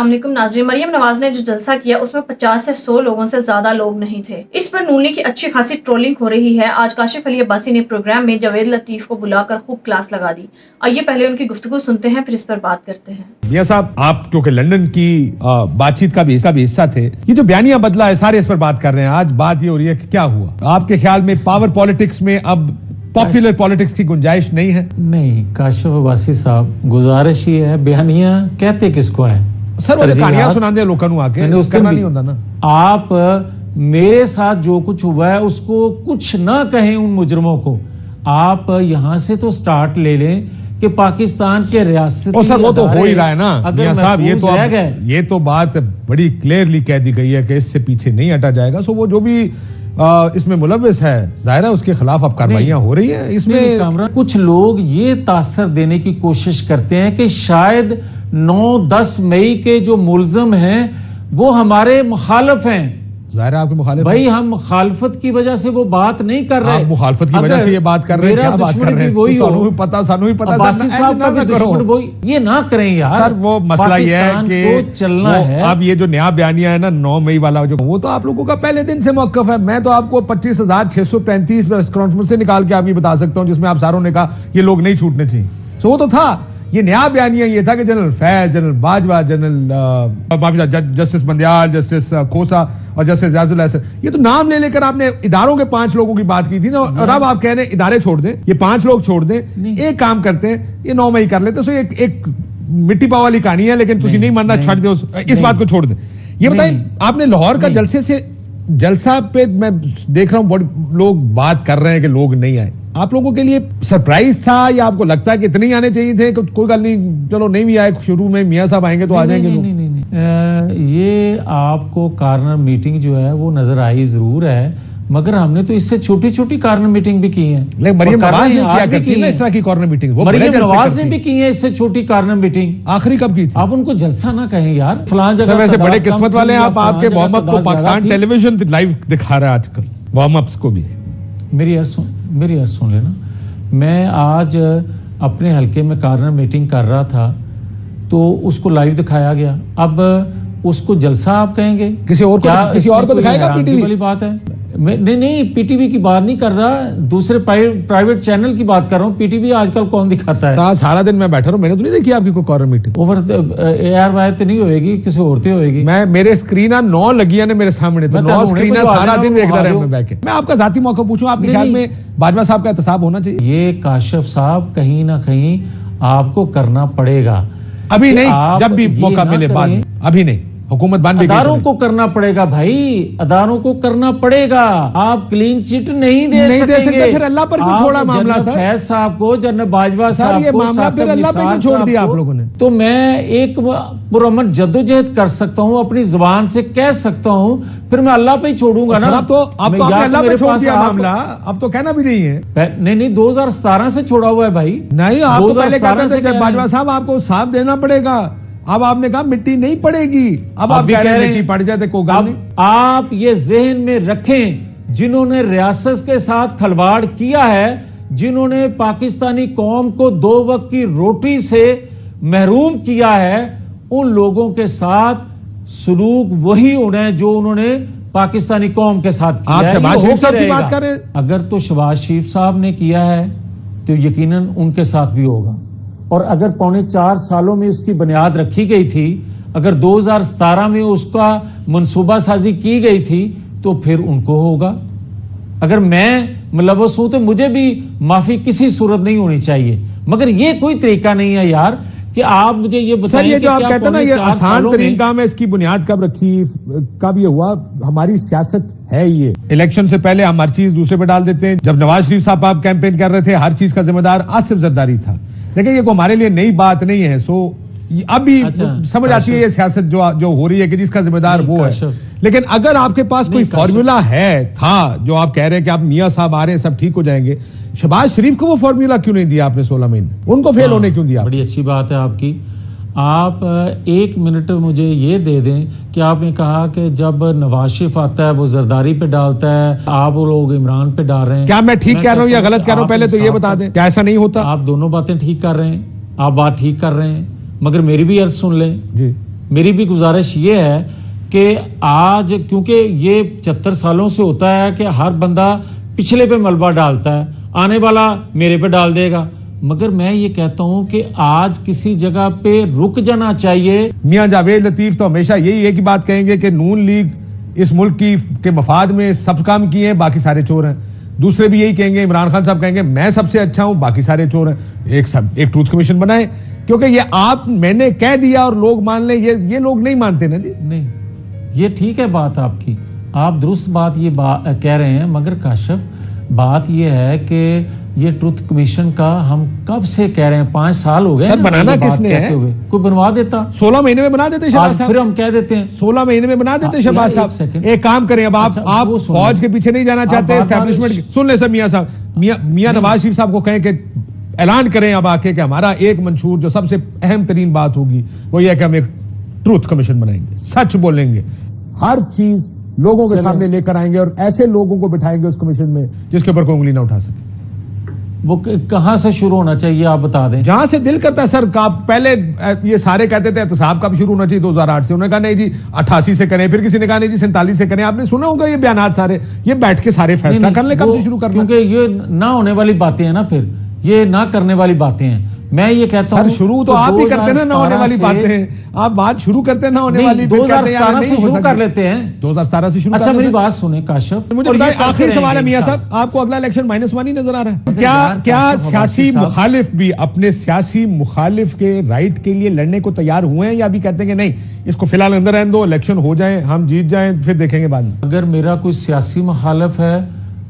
السلام علیکم ناظرین، مریم نواز نے جو جلسہ کیا اس میں 50 سے 100 لوگوں سے زیادہ لوگ نہیں تھے۔ اس پر نون لیگ کی اچھی خاصی ٹرولنگ ہو رہی ہے۔ آج کاشف علی عباسی نے پروگرام میں جاوید لطیف کو بلا کر خوب کلاس لگا دی۔ آئیے پہلے ان کی گفتگو سنتے ہیں، پھر اس پر بات کرتے ہیں۔ میاں صاحب، آپ کیونکہ لندن کی بات چیت کا بھی حصہ تھے، یہ جو بیانیہ بدلا ہے سارے اس پر بات کر رہے ہیں۔ آج بات یہ ہو رہی ہے کہ کیا ہوا آپ کے خیال میں پاور پالیٹکس میں اب پاپولر پالیٹکس کی گنجائش نہیں ہے؟ نہیں، کاشف عباسی صاحب، گزارش یہ ہے، بیانیہ کہتے کس کو ہے سر؟ وہ کہانیاں سنا دے لوگوں کو، آ کے کرنا نہیں ہوتا نا۔ آپ میرے ساتھ جو کچھ ہوا ہے اس کو کچھ نہ کہیں ان مجرموں کو، آپ یہاں سے تو سٹارٹ لے لیں کہ پاکستان کے ریاستی سر وہ تو ہو ہی رہا ہے نا میاں صاحب، یہ تو بات بڑی کلیئرلی کہہ دی گئی ہے کہ اس سے پیچھے نہیں ہٹا جائے گا۔ سو وہ جو بھی اس میں ملوث ہے، ظاہر ہے اس کے خلاف اب کارروائیاں ہو رہی ہیں۔ اس میں کچھ لوگ یہ تاثر دینے کی کوشش کرتے ہیں کہ شاید 9-10 مئی کے جو ملزم ہیں وہ ہمارے مخالف ہیں۔ ظاہر ہے آپ کے مخالف، بھائی ہم مخالفت کی وجہ سے وہ بات نہیں کر رہے، آپ مخالفت کی وجہ سے یہ بات کر رہے ہیں، کیا بات کر رہے ہیں؟ تو بھی پتا، سانو بھی پتا، عباسی صاحب کا بھی دشمن وہی، یہ نہ کریں یار۔ سر وہ مسئلہ یہ ہے کہ چلنا ہے اب یہ جو نیا بیانیہ ہے نا 9 مئی والا، جو وہ تو آپ لوگوں کا پہلے دن سے موقف ہے۔ میں تو آپ کو 25,635 پریس کانفرنس سے نکال کے آپ یہ بتا سکتا ہوں جس میں آپ ساروں نے کہا یہ لوگ نہیں چھوٹنے چاہیے۔ سو وہ تو تھا، یہ نیا بیانیہ یہ تھا کہ general Faiz, general Bajwa, general justice Bandial, justice Khosa اور جسٹس ریاض اللہ، یہ تو نام لے لے کر آپ نے اداروں کے 5 لوگوں کی بات کی تھی نا، اور اب آپ کہہ رہے ہیں ادارے چھوڑ دیں، یہ 5 لوگ چھوڑ دیں، ایک کام کرتے ہیں یہ 9 مئی کر لیتے۔ سو ایک مٹی پاؤ والی کہانی ہے، لیکن تسی نہیں ماننا، چھڑ دیں اس بات کو، چھوڑ دیں۔ یہ بتائیں، آپ نے لاہور کا جلسہ پہ میں دیکھ رہا ہوں بڑے لوگ بات کر رہے ہیں کہ لوگ نہیں آئے، آپ لوگوں کے لیے سرپرائز تھا یا آپ کو لگتا ہے کہ اتنے ہی آنے چاہیے تھے کہ کوئی گل نہیں، چلو نہیں بھی آئے، شروع میں میاں صاحب آئیں گے تو آ جائیں گے؟ یہ آپ کو کارنر میٹنگ جو ہے وہ نظر آئی ضرور ہے، مگر ہم نے تو اس سے چھوٹی چھوٹی کارنر میٹنگ بھی کی ہیں۔ لیکن مریم نواز نے کیا کرتی ہے نا اس طرح کی کارنر میٹنگ؟ مریم نواز نے بھی کی ہے اس سے چھوٹی کارنر میٹنگ۔ آخری کب کی تھی؟ آپ ان کو جلسہ نہ کہیں یار، فلان جگہ۔ سر ویسے بڑے قسمت والے ہیں آپ کے وارم اپ کو پاکستان ٹیلی ویژن لائیو دکھا رہا ہے آج کل، وارم اپس کو بھی۔ میری عرض سن لینا، میں آج اپنے حلقے میں کارنر میٹنگ کر رہا تھا تو اس کو لائیو دکھایا گیا، اب اس کو جلسہ آپ کہیں گے؟ کسی اور کو دکھائے گا؟ پی ٹی وی والی بات ہے؟ نہیں، پی ٹی وی کی بات نہیں کر رہا، دوسرے پرائیویٹ چینل کی بات کر رہا ہوں۔ پی ٹی وی آج کل کون دکھاتا ہے؟ سارا دن میں بیٹھا رہا ہوں، میں نے تو نہیں دیکھی آپ کی کوئی کارنر میٹنگ۔ اوور ایئر وائر نہیں ہوئے گی، کسی اور تے ہوئے گی۔ میرے اسکرین 9 لگی ہے میرے سامنے، تو 9 اسکرین سارا دن دیکھ رہا ہوں میں بیٹھ کے۔ میں آپ کا ذاتی موقع پوچھوں، آپ کے خیال میں باجوہ صاحب کا احتساب ہونا چاہیے؟ یہ کاشف صاحب کہیں نہ کہیں آپ کو کرنا پڑے گا، ابھی نہیں، جب بھی موقع ملے بعد، ابھی نہیں، حکومت بن بھی گئی، اداروں کو کرنا پڑے گا بھائی، اداروں کو کرنا پڑے گا۔ آپ کلین چٹ نہیں دے سکتے، پھر اللہ پر کیوں چھوڑا معاملہ سر؟ فیض صاحب کو، جنرل باجوہ صاحب کو، معاملہ پھر اللہ پہ کیوں چھوڑ دیا آپ لوگوں نے؟ تو میں ایک پرامن جدوجہد کر سکتا ہوں، اپنی زبان سے کہہ سکتا ہوں، پھر میں اللہ پہ ہی چھوڑوں گا نا۔ اب تو آپ نے اللہ پہ چھوڑ دیا معاملہ، اب تو کہنا بھی نہیں ہے۔ نہیں، 2017 سے چھوڑا ہوا ہے بھائی۔ نہیں، آپ تو پہلے کہتے تھے باجوہ صاحب آپ کو صاف دینا پڑے گا، اب آپ نے کہا مٹی نہیں پڑے گی، اب آپ کہہ رہے ہیں مٹی پڑ جائے تو کوئی گل نہیں۔ آپ یہ ذہن میں رکھیں، جنہوں نے ریاست کے ساتھ کھلواڑ کیا ہے، جنہوں نے پاکستانی قوم کو 2 وقت کی روٹی سے محروم کیا ہے، ان لوگوں کے ساتھ سلوک وہی ہونا ہے جو انہوں نے پاکستانی قوم کے ساتھ کیا ہے۔ آپ شہباز شریف صاحب کی بات کر رہے ہیں؟ اگر تو شہباز شریف صاحب نے کیا ہے تو یقیناً ان کے ساتھ بھی ہوگا، اور اگر 4.25 سالوں میں اس کی بنیاد رکھی گئی تھی، اگر 2017 میں اس کا منصوبہ سازی کی گئی تھی تو پھر ان کو ہوگا۔ اگر میں ملوث ہوں تو مجھے بھی معافی کسی صورت نہیں ہونی چاہیے، مگر یہ کوئی طریقہ نہیں ہے یار کہ آپ مجھے یہ بتائیں کہ جو آپ کہتے ہیں نا یہ آسان ترین کام ہے، اس کی بنیاد کب رکھی، کب یہ ہوا؟ ہماری سیاست ہے یہ، الیکشن سے پہلے ہم ہر چیز دوسرے پہ ڈال دیتے ہیں۔ جب نواز شریف صاحب آپ کیمپین کر رہے تھے، ہر چیز کا ذمہ دار آصف زرداری تھا، لیکن یہ ہمارے لیے نئی بات نہیں ہے۔ سو اب بھی سمجھ آتی ہے یہ سیاست جو ہو رہی ہے کہ جس کا ذمہ دار وہ ہے، لیکن اگر آپ کے پاس کوئی فارمولا تھا جو آپ کہہ رہے ہیں کہ آپ میاں صاحب آ رہے ہیں سب ٹھیک ہو جائیں گے، شہباز شریف کو وہ فارمولا کیوں نہیں دیا آپ نے 16 مہینے؟ ان کو فیل ہونے کیوں دیا؟ بڑی اچھی بات ہے آپ کی۔ آپ 1 منٹ مجھے یہ دے دیں کہ آپ نے کہا کہ جب نواز شریف آتا ہے وہ زرداری پہ ڈالتا ہے، آپ لوگ عمران پہ ڈال رہے ہیں، کیا میں ٹھیک کہہ رہا ہوں یا غلط کہہ رہا ہوں؟ پہلے تو یہ بتا دیں، کیا ایسا نہیں ہوتا؟ آپ دونوں باتیں ٹھیک کر رہے ہیں، آپ بات ٹھیک کر رہے ہیں، مگر میری بھی عرض سن لیں۔ جی میری بھی گزارش یہ ہے کہ آج کیونکہ یہ 74 سالوں سے ہوتا ہے کہ ہر بندہ پچھلے پہ ملبہ ڈالتا ہے, آنے والا میرے پہ ڈال دے گا, مگر میں یہ کہتا ہوں کہ آج کسی جگہ پہ رک جانا چاہیے. میاں جاوید لطیف تو ہمیشہ یہی ایک ہی بات کہیں گے کہ نون لیگ اس ملک کے مفاد میں سب کام کیے ہیں, باقی سارے چور ہیں. دوسرے بھی یہی کہیں گے, عمران خان صاحب کہیں گے میں سب سے اچھا ہوں, باقی سارے چور ہیں. ایک ٹروتھ کمیشن بنائے, کیونکہ یہ میں نے کہہ دیا اور لوگ مان لیں, یہ لوگ نہیں مانتے نا جی. نہیں, یہ ٹھیک ہے بات آپ کی, آپ درست بات یہ کہہ رہے ہیں, مگر کاشف بات یہ ہے کہ یہ ٹروتھ کمیشن کا ہم کب سے کہہ رہے ہیں, 5 سال ہو گئے. سر بنانا کس نے ہے؟ کوئی بنوا دیتا, 16 مہینے میں بنا دیتے شہباز صاحب. پھر ہم کہہ دیتے ہیں 16 مہینے میں بنا دیتے شہباز صاحب. ایک کام کریں, اب آپ فوج کے پیچھے نہیں جانا چاہتے, اسٹیبلشمنٹ سن لیں سر. میاں صاحب, میاں نواز شریف صاحب کو کہیں کہ اعلان کریں اب آ کے کہ ہمارا ایک منشور جو سب سے اہم ترین بات ہوگی وہ یہ ہے کہ ہم ایک ٹروتھ کمیشن بنائیں گے, سچ بولیں گے, ہر چیز لوگوں کے سامنے لے کر آئیں گے اور ایسے لوگوں کو بٹھائیں گے اس کمیشن میں جس کے اوپر کوئی انگلی نہ اٹھا سکے. وہ کہاں سے شروع ہونا چاہیے آپ بتا دیں. جہاں سے دل کرتا ہے سر. پہلے یہ سارے کہتے تھے احتساب کا بھی شروع ہونا چاہیے 2008 سے, انہوں نے کہا نہیں جی 88 سے کریں, پھر کسی نے کہا نہیں جی 47 سے کریں. آپ نے سنا ہوگا یہ بیانات سارے, یہ بیٹھ کے سارے فیصلہ کر لیں کب سے شروع کرنا. کیونکہ یہ نہ ہونے والی باتیں ہیں نا, پھر یہ نہ کرنے والی باتیں ہیں. میں یہ کہتا ہوں سر شروع تو آپ ہی کرتے ہیں نہ ہونے والی باتیں ہیں, آپ بات شروع کرتے ہیں نہ ہونے والی. 2017 سے شروع کر لیتے ہیں, 2017 سے شروع. اچھا میری بات سنیں کاشف, مجھے بتائیں آخری سوال ہے میاں صاحب, آپ کو اگلا الیکشن -1 ہی نظر آ رہا ہے؟ کیا سیاسی مخالف بھی اپنے سیاسی مخالف کے رائٹ کے لیے لڑنے کو تیار ہوئے ہیں, یا بھی کہتے ہیں کہ نہیں اس کو فی الحال اندر رہنے دو, الیکشن ہو جائیں, ہم جیت جائیں, پھر دیکھیں گے بعد میں. اگر میرا کوئی سیاسی مخالف ہے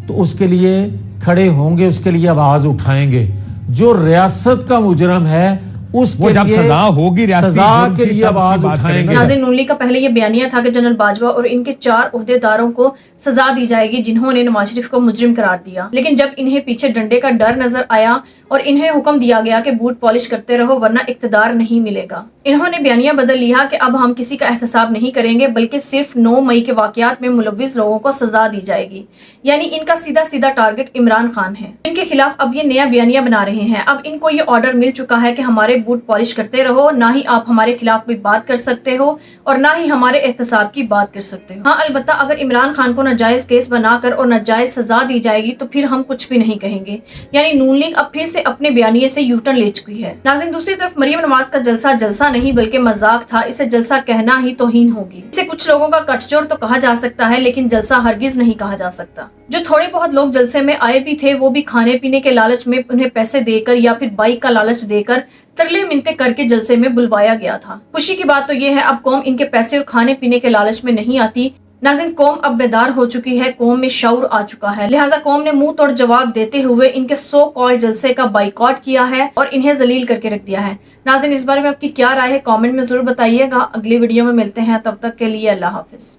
تو اس کے لیے کھڑے ہوں گے, اس کے لیے آواز اٹھائیں گے. جو ریاست کا مجرم ہے اس کے لیے سزا ہوگی, سزا کے لیے آواز اٹھائیں گے. ناظرین, نون لیگ کا پہلے یہ بیانیہ تھا کہ جنرل باجوہ اور ان کے 4 عہدیداروں کو سزا دی جائے گی جنہوں نے نواز شریف کو مجرم قرار دیا, لیکن جب انہیں پیچھے ڈنڈے کا ڈر نظر آیا اور انہیں حکم دیا گیا کہ بوٹ پالش کرتے رہو ورنہ اقتدار نہیں ملے گا, انہوں نے بیانیہ بدل لیا کہ اب ہم کسی کا احتساب نہیں کریں گے بلکہ صرف 9 مئی کے واقعات میں ملوث لوگوں کو سزا دی جائے گی. یعنی ان کا سیدھا ٹارگٹ عمران خان ہے, ان کے خلاف اب یہ نیا بیانیہ بنا رہے ہیں. اب ان کو یہ آرڈر مل چکا ہے کہ ہمارے بوٹ پالش کرتے رہو, نہ ہی آپ ہمارے خلاف کوئی بات کر سکتے ہو اور نہ ہی ہمارے احتساب کی بات کر سکتے ہو. ہاں البتہ اگر عمران خان کو ناجائز کیس بنا کر اور ناجائز سزا دی جائے گی تو پھر ہم کچھ بھی نہیں کہیں گے. یعنی نون لیگ اب پھر سے اپنے بیانیے سے یو ٹرن لے چکی ہے. ناظرین, دوسری طرف مریم نواز کا جلسہ نہیں بلکہ مذاق تھا. اسے جلسہ کہنا ہی توہین ہوگی. اسے کچھ لوگوں کا کٹ جوڑ تو کہا جا سکتا ہے لیکن جلسہ ہرگز نہیں کہا جا سکتا. جو تھوڑے بہت لوگ جلسے میں آئے بھی تھے وہ بھی کھانے پینے کے لالچ میں انہیں پیسے دے کر یا پھر بائک کا لالچ دے کر ترلے منتے کر کے جلسے میں بلوایا گیا تھا. خوشی کی بات تو یہ ہے اب قوم ان کے پیسے اور کھانے پینے کے لالچ میں نہیں آتی. ناظرین, قوم اب بیدار ہو چکی ہے, قوم میں شعور آ چکا ہے, لہٰذا قوم نے منہ توڑ جواب دیتے ہوئے ان کے سو کال جلسے کا بائیکاٹ کیا ہے اور انہیں ذلیل کر کے رکھ دیا ہے. ناظرین, اس بارے میں آپ کی کیا رائے ہے کامنٹ میں ضرور بتائیے گا. اگلی ویڈیو میں ملتے ہیں, تب تک کے لیے اللہ حافظ.